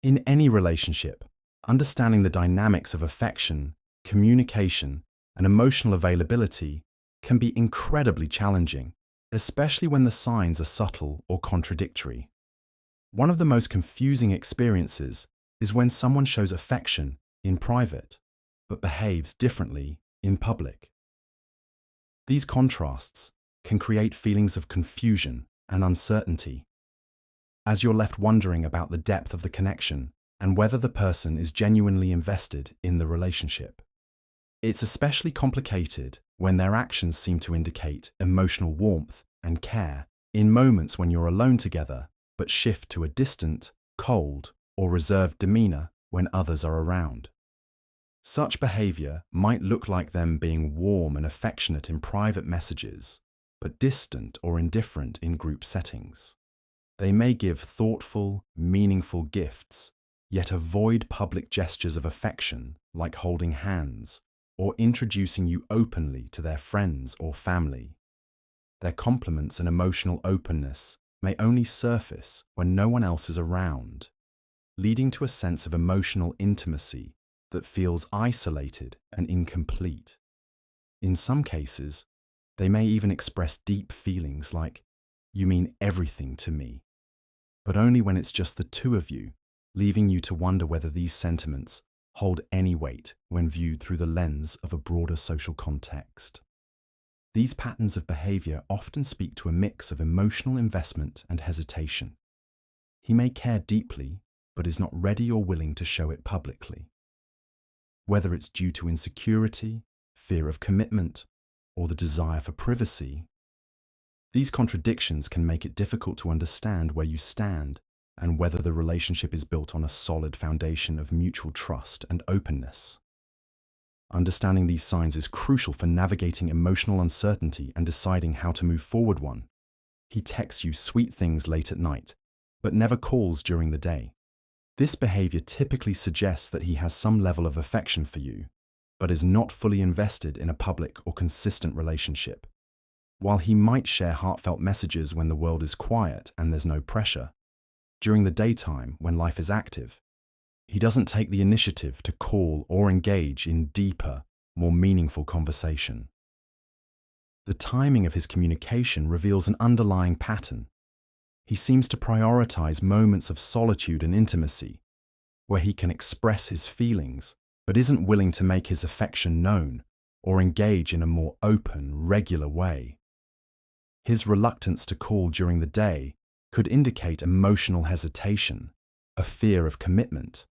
In any relationship, understanding the dynamics of affection, communication, and emotional availability can be incredibly challenging, especially when the signs are subtle or contradictory. One of the most confusing experiences is when someone shows affection in private, but behaves differently in public. These contrasts can create feelings of confusion and uncertainty, as you're left wondering about the depth of the connection and whether the person is genuinely invested in the relationship. It's especially complicated when their actions seem to indicate emotional warmth and care in moments when you're alone together, but shift to a distant, cold, or reserved demeanor when others are around. Such behavior might look like them being warm and affectionate in private messages, but distant or indifferent in group settings. They may give thoughtful, meaningful gifts, yet avoid public gestures of affection like holding hands or introducing you openly to their friends or family. Their compliments and emotional openness may only surface when no one else is around, leading to a sense of emotional intimacy that feels isolated and incomplete. In some cases, they may even express deep feelings like, "You mean everything to me," but only when it's just the two of you, leaving you to wonder whether these sentiments hold any weight when viewed through the lens of a broader social context. These patterns of behavior often speak to a mix of emotional investment and hesitation. He may care deeply, but is not ready or willing to show it publicly. Whether it's due to insecurity, fear of commitment, or the desire for privacy, these contradictions can make it difficult to understand where you stand and whether the relationship is built on a solid foundation of mutual trust and openness. Understanding these signs is crucial for navigating emotional uncertainty and deciding how to move forward. He texts you sweet things late at night, but never calls during the day. This behavior typically suggests that he has some level of affection for you, but is not fully invested in a public or consistent relationship. While he might share heartfelt messages when the world is quiet and there's no pressure, during the daytime when life is active, he doesn't take the initiative to call or engage in deeper, more meaningful conversation. The timing of his communication reveals an underlying pattern. He seems to prioritize moments of solitude and intimacy, where he can express his feelings, but isn't willing to make his affection known or engage in a more open, regular way. His reluctance to call during the day could indicate emotional hesitation, a fear of commitment,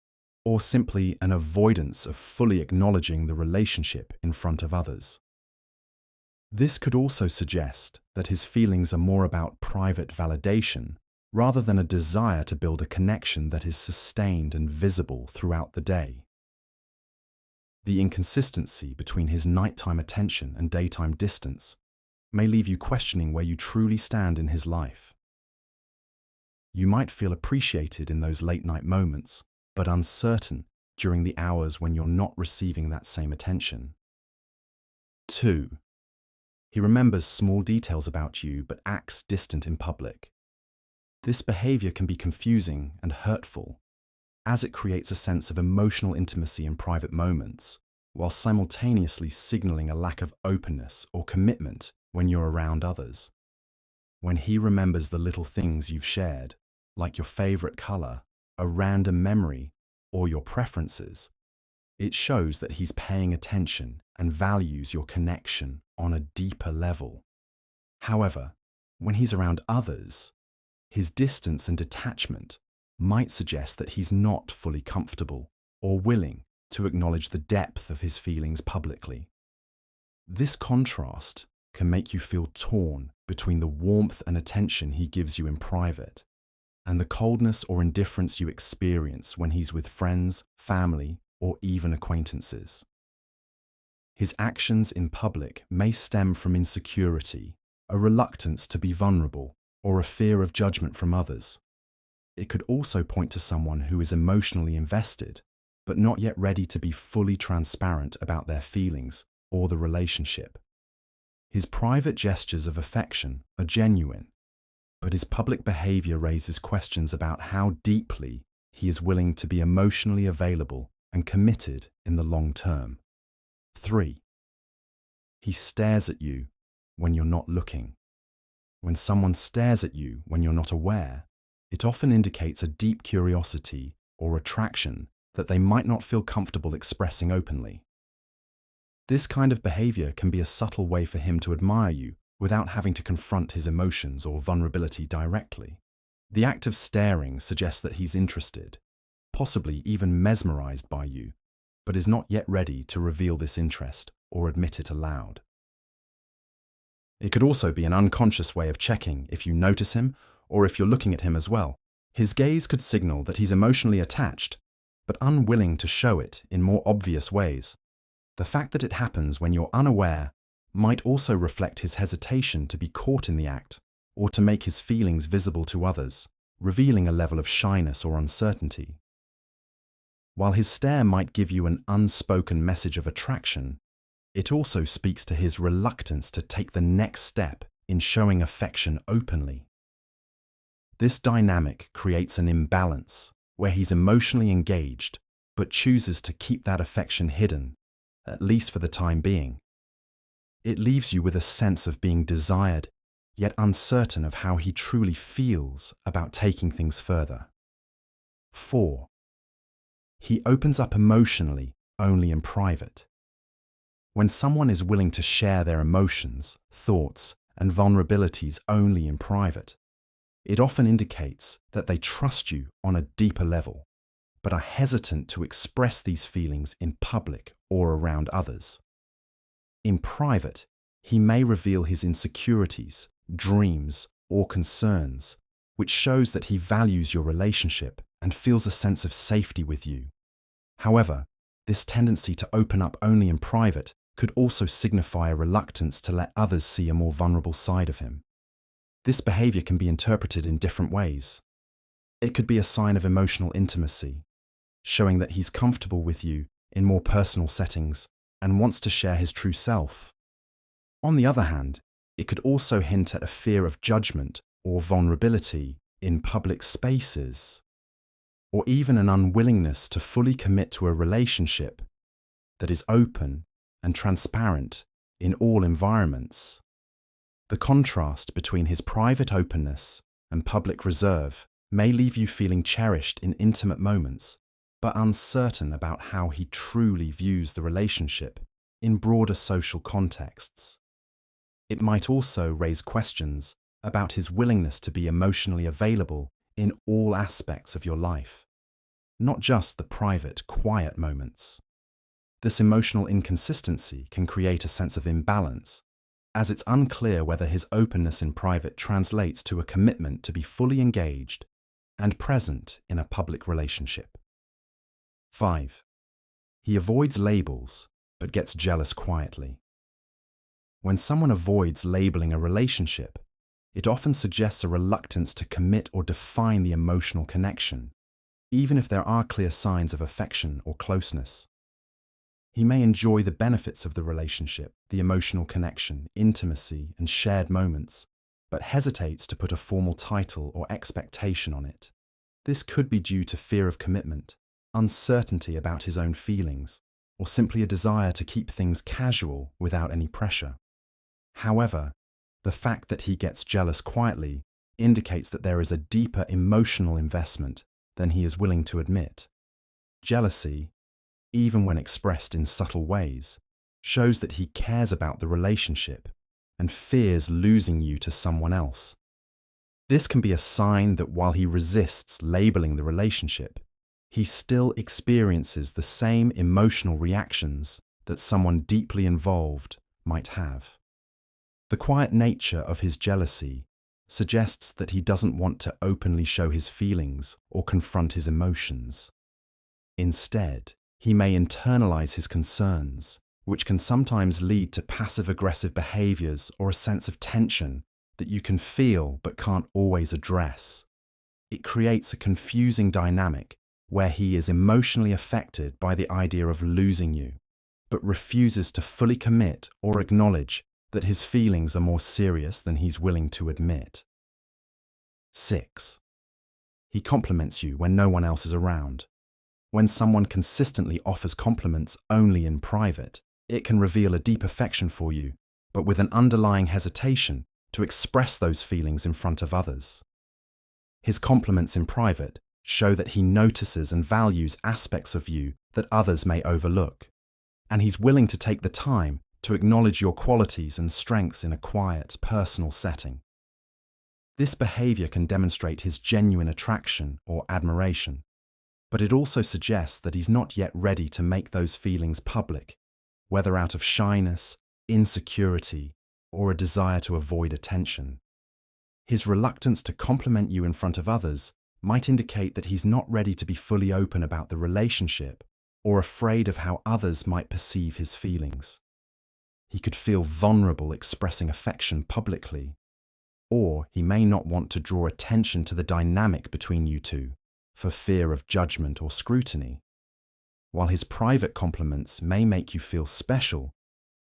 or simply an avoidance of fully acknowledging the relationship in front of others. This could also suggest that his feelings are more about private validation rather than a desire to build a connection that is sustained and visible throughout the day. The inconsistency between his nighttime attention and daytime distance may leave you questioning where you truly stand in his life. You might feel appreciated in those late-night moments, but uncertain during the hours when you're not receiving that same attention. 2. He remembers small details about you but acts distant in public. This behavior can be confusing and hurtful, as it creates a sense of emotional intimacy in private moments, while simultaneously signaling a lack of openness or commitment when you're around others. When he remembers the little things you've shared, like your favorite color, a random memory, or your preferences, it shows that he's paying attention and values your connection on a deeper level. However, when he's around others, his distance and detachment might suggest that he's not fully comfortable or willing to acknowledge the depth of his feelings publicly. This contrast can make you feel torn between the warmth and attention he gives you in private and the coldness or indifference you experience when he's with friends, family, or even acquaintances. His actions in public may stem from insecurity, a reluctance to be vulnerable, or a fear of judgment from others. It could also point to someone who is emotionally invested, but not yet ready to be fully transparent about their feelings or the relationship. His private gestures of affection are genuine, but his public behavior raises questions about how deeply he is willing to be emotionally available and committed in the long term. 3. He stares at you when you're not looking. When someone stares at you when you're not aware, it often indicates a deep curiosity or attraction that they might not feel comfortable expressing openly. This kind of behavior can be a subtle way for him to admire you without having to confront his emotions or vulnerability directly. The act of staring suggests that he's interested, possibly even mesmerized by you, but is not yet ready to reveal this interest or admit it aloud. It could also be an unconscious way of checking if you notice him or if you're looking at him as well. His gaze could signal that he's emotionally attached, but unwilling to show it in more obvious ways. The fact that it happens when you're unaware might also reflect his hesitation to be caught in the act or to make his feelings visible to others, revealing a level of shyness or uncertainty. While his stare might give you an unspoken message of attraction, it also speaks to his reluctance to take the next step in showing affection openly. This dynamic creates an imbalance where he's emotionally engaged but chooses to keep that affection hidden, at least for the time being. It leaves you with a sense of being desired, yet uncertain of how he truly feels about taking things further. 4. He opens up emotionally only in private. When someone is willing to share their emotions, thoughts, and vulnerabilities only in private, it often indicates that they trust you on a deeper level, but are hesitant to express these feelings in public or around others. In private, he may reveal his insecurities, dreams, or concerns, which shows that he values your relationship and feels a sense of safety with you. However, this tendency to open up only in private could also signify a reluctance to let others see a more vulnerable side of him. This behavior can be interpreted in different ways. It could be a sign of emotional intimacy, showing that he's comfortable with you in more personal settings and wants to share his true self. On the other hand, it could also hint at a fear of judgment or vulnerability in public spaces, or even an unwillingness to fully commit to a relationship that is open and transparent in all environments. The contrast between his private openness and public reserve may leave you feeling cherished in intimate moments, but uncertain about how he truly views the relationship in broader social contexts. It might also raise questions about his willingness to be emotionally available in all aspects of your life, not just the private, quiet moments. This emotional inconsistency can create a sense of imbalance, as it's unclear whether his openness in private translates to a commitment to be fully engaged and present in a public relationship. 5. He avoids labels but gets jealous quietly. When someone avoids labeling a relationship, it often suggests a reluctance to commit or define the emotional connection, even if there are clear signs of affection or closeness. He may enjoy the benefits of the relationship, the emotional connection, intimacy, and shared moments, but hesitates to put a formal title or expectation on it. This could be due to fear of commitment, uncertainty about his own feelings, or simply a desire to keep things casual without any pressure. However, the fact that he gets jealous quietly indicates that there is a deeper emotional investment than he is willing to admit. Jealousy, even when expressed in subtle ways, shows that he cares about the relationship and fears losing you to someone else. This can be a sign that while he resists labeling the relationship, he still experiences the same emotional reactions that someone deeply involved might have. The quiet nature of his jealousy suggests that he doesn't want to openly show his feelings or confront his emotions. Instead, he may internalize his concerns, which can sometimes lead to passive-aggressive behaviors or a sense of tension that you can feel but can't always address. It creates a confusing dynamic where he is emotionally affected by the idea of losing you, but refuses to fully commit or acknowledge that his feelings are more serious than he's willing to admit. 6. He compliments you when no one else is around. When someone consistently offers compliments only in private, it can reveal a deep affection for you, but with an underlying hesitation to express those feelings in front of others. His compliments in private show that he notices and values aspects of you that others may overlook, and he's willing to take the time to acknowledge your qualities and strengths in a quiet, personal setting. This behavior can demonstrate his genuine attraction or admiration, but it also suggests that he's not yet ready to make those feelings public, whether out of shyness, insecurity, or a desire to avoid attention. His reluctance to compliment you in front of others might indicate that he's not ready to be fully open about the relationship or afraid of how others might perceive his feelings. He could feel vulnerable expressing affection publicly, or he may not want to draw attention to the dynamic between you two for fear of judgment or scrutiny. While his private compliments may make you feel special,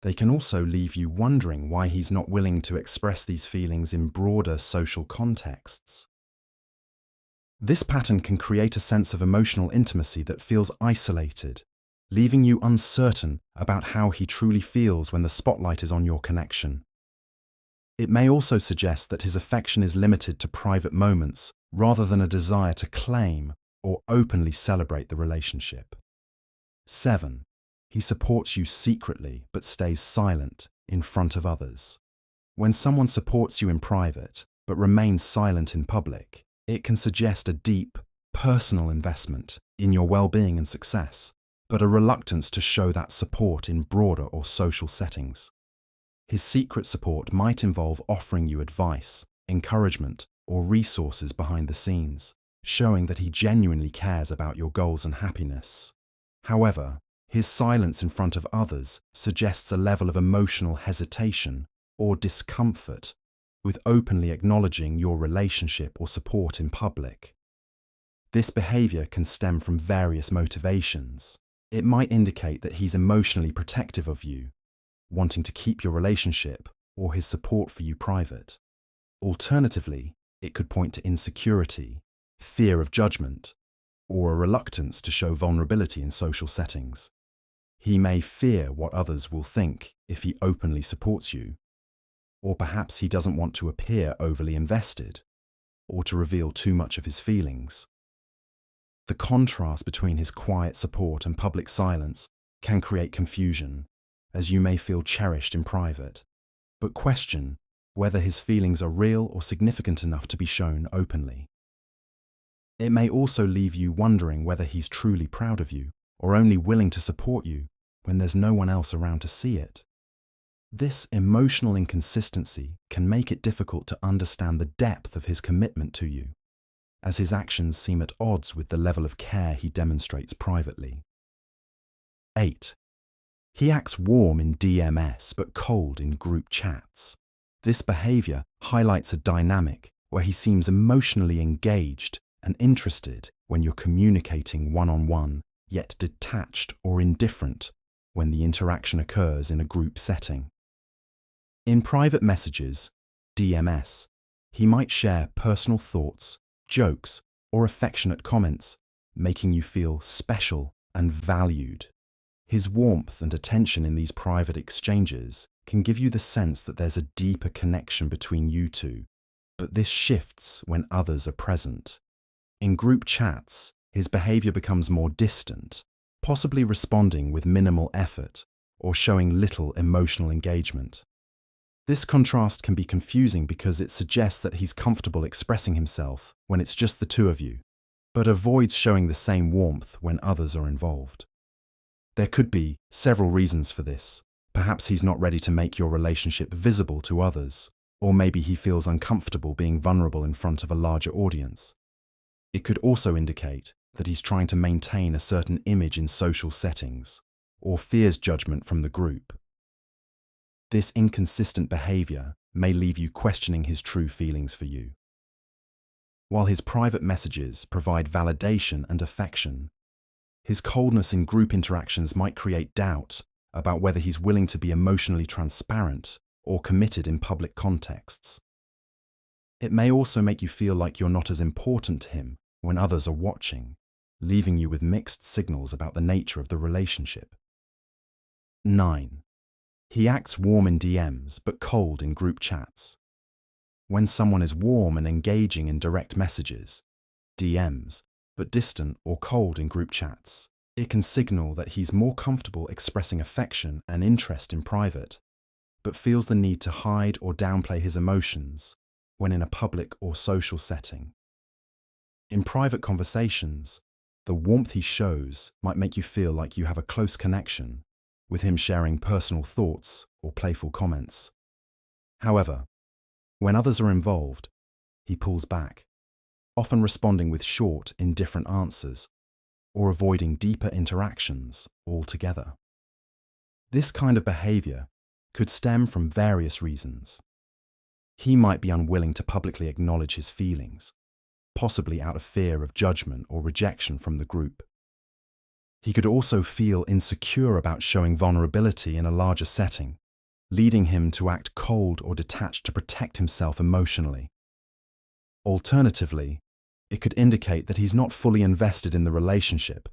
they can also leave you wondering why he's not willing to express these feelings in broader social contexts. This pattern can create a sense of emotional intimacy that feels isolated, leaving you uncertain about how he truly feels when the spotlight is on your connection. It may also suggest that his affection is limited to private moments rather than a desire to claim or openly celebrate the relationship. 7. He supports you secretly but stays silent in front of others. When someone supports you in private but remains silent in public, it can suggest a deep, personal investment in your well-being and success, but a reluctance to show that support in broader or social settings. His secret support might involve offering you advice, encouragement, or resources behind the scenes, showing that he genuinely cares about your goals and happiness. However, his silence in front of others suggests a level of emotional hesitation or discomfort with openly acknowledging your relationship or support in public. This behavior can stem from various motivations. It might indicate that he's emotionally protective of you, wanting to keep your relationship or his support for you private. Alternatively, it could point to insecurity, fear of judgment, or a reluctance to show vulnerability in social settings. He may fear what others will think if he openly supports you, or perhaps he doesn't want to appear overly invested or to reveal too much of his feelings. The contrast between his quiet support and public silence can create confusion, as you may feel cherished in private, but question whether his feelings are real or significant enough to be shown openly. It may also leave you wondering whether he's truly proud of you or only willing to support you when there's no one else around to see it. This emotional inconsistency can make it difficult to understand the depth of his commitment to you, as his actions seem at odds with the level of care he demonstrates privately. 8. He acts warm in DMS but cold in group chats. This behavior highlights a dynamic where he seems emotionally engaged and interested when you're communicating one-on-one, yet detached or indifferent when the interaction occurs in a group setting. In private messages, DMS, he might share personal thoughts, jokes, or affectionate comments, making you feel special and valued. His warmth and attention in these private exchanges can give you the sense that there's a deeper connection between you two, but this shifts when others are present. In group chats, his behavior becomes more distant, possibly responding with minimal effort or showing little emotional engagement. This contrast can be confusing because it suggests that he's comfortable expressing himself when it's just the two of you, but avoids showing the same warmth when others are involved. There could be several reasons for this. Perhaps he's not ready to make your relationship visible to others, or maybe he feels uncomfortable being vulnerable in front of a larger audience. It could also indicate that he's trying to maintain a certain image in social settings, or fears judgment from the group. This inconsistent behavior may leave you questioning his true feelings for you. While his private messages provide validation and affection, his coldness in group interactions might create doubt about whether he's willing to be emotionally transparent or committed in public contexts. It may also make you feel like you're not as important to him when others are watching, leaving you with mixed signals about the nature of the relationship. 9. He acts warm in DMs but cold in group chats. When someone is warm and engaging in direct messages, DMs, but distant or cold in group chats, it can signal that he's more comfortable expressing affection and interest in private, but feels the need to hide or downplay his emotions when in a public or social setting. In private conversations, the warmth he shows might make you feel like you have a close connection, with him sharing personal thoughts or playful comments. However, when others are involved, he pulls back, often responding with short, indifferent answers or avoiding deeper interactions altogether. This kind of behavior could stem from various reasons. He might be unwilling to publicly acknowledge his feelings, possibly out of fear of judgment or rejection from the group. He could also feel insecure about showing vulnerability in a larger setting, leading him to act cold or detached to protect himself emotionally. Alternatively, it could indicate that he's not fully invested in the relationship,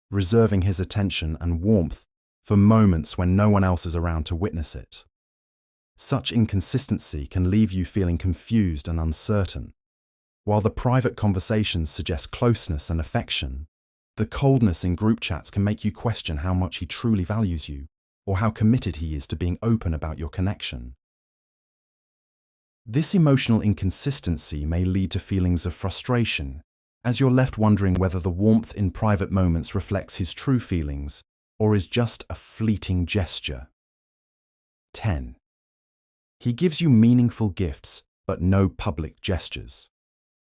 reserving his attention and warmth for moments when no one else is around to witness it. Such inconsistency can leave you feeling confused and uncertain. While the private conversations suggest closeness and affection, the coldness in group chats can make you question how much he truly values you or how committed he is to being open about your connection. This emotional inconsistency may lead to feelings of frustration, as you're left wondering whether the warmth in private moments reflects his true feelings or is just a fleeting gesture. 10. He gives you meaningful gifts, but no public gestures.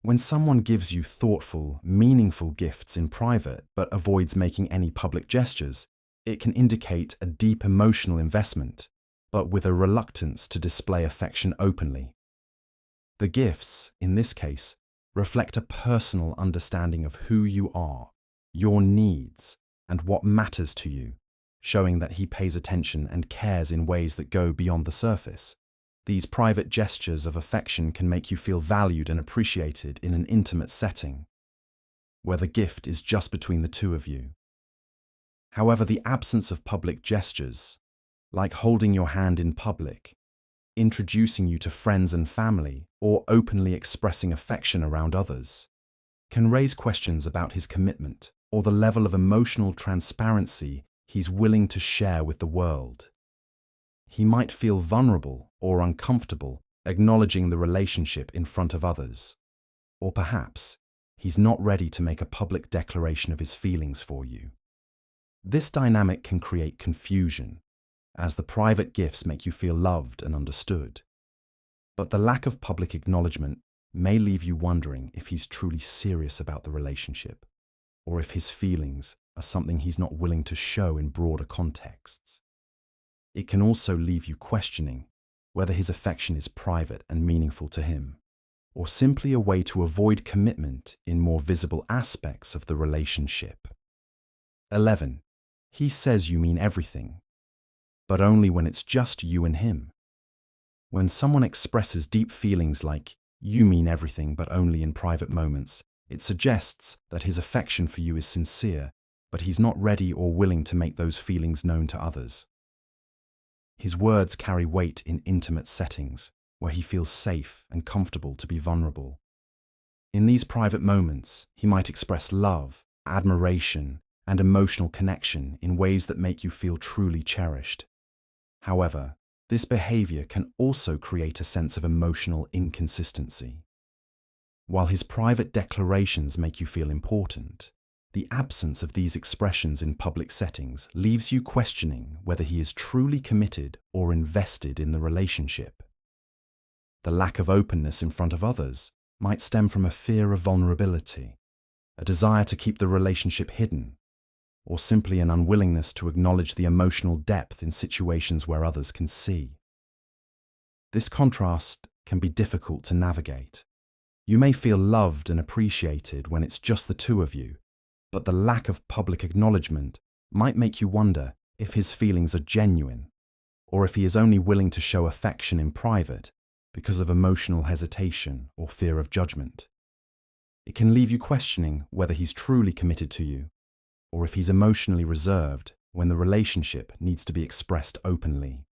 When someone gives you thoughtful, meaningful gifts in private but avoids making any public gestures, it can indicate a deep emotional investment, but with a reluctance to display affection openly. The gifts, in this case, reflect a personal understanding of who you are, your needs, and what matters to you, showing that he pays attention and cares in ways that go beyond the surface. These private gestures of affection can make you feel valued and appreciated in an intimate setting, where the gift is just between the two of you. However, the absence of public gestures, like holding your hand in public, introducing you to friends and family, or openly expressing affection around others, can raise questions about his commitment or the level of emotional transparency he's willing to share with the world. He might feel vulnerable or uncomfortable acknowledging the relationship in front of others, or perhaps he's not ready to make a public declaration of his feelings for you. This dynamic can create confusion, as the private gifts make you feel loved and understood. But the lack of public acknowledgement may leave you wondering if he's truly serious about the relationship, or if his feelings are something he's not willing to show in broader contexts. It can also leave you questioning whether his affection is private and meaningful to him, or simply a way to avoid commitment in more visible aspects of the relationship. 11. He says you mean everything, but only when it's just you and him. When someone expresses deep feelings like, "You mean everything but only in private moments," it suggests that his affection for you is sincere, but he's not ready or willing to make those feelings known to others. His words carry weight in intimate settings, where he feels safe and comfortable to be vulnerable. In these private moments, he might express love, admiration, and emotional connection in ways that make you feel truly cherished. However, this behavior can also create a sense of emotional inconsistency. While his private declarations make you feel important, the absence of these expressions in public settings leaves you questioning whether he is truly committed or invested in the relationship. The lack of openness in front of others might stem from a fear of vulnerability, a desire to keep the relationship hidden, or simply an unwillingness to acknowledge the emotional depth in situations where others can see. This contrast can be difficult to navigate. You may feel loved and appreciated when it's just the two of you, but the lack of public acknowledgement might make you wonder if his feelings are genuine, or if he is only willing to show affection in private because of emotional hesitation or fear of judgment. It can leave you questioning whether he's truly committed to you, or if he's emotionally reserved when the relationship needs to be expressed openly.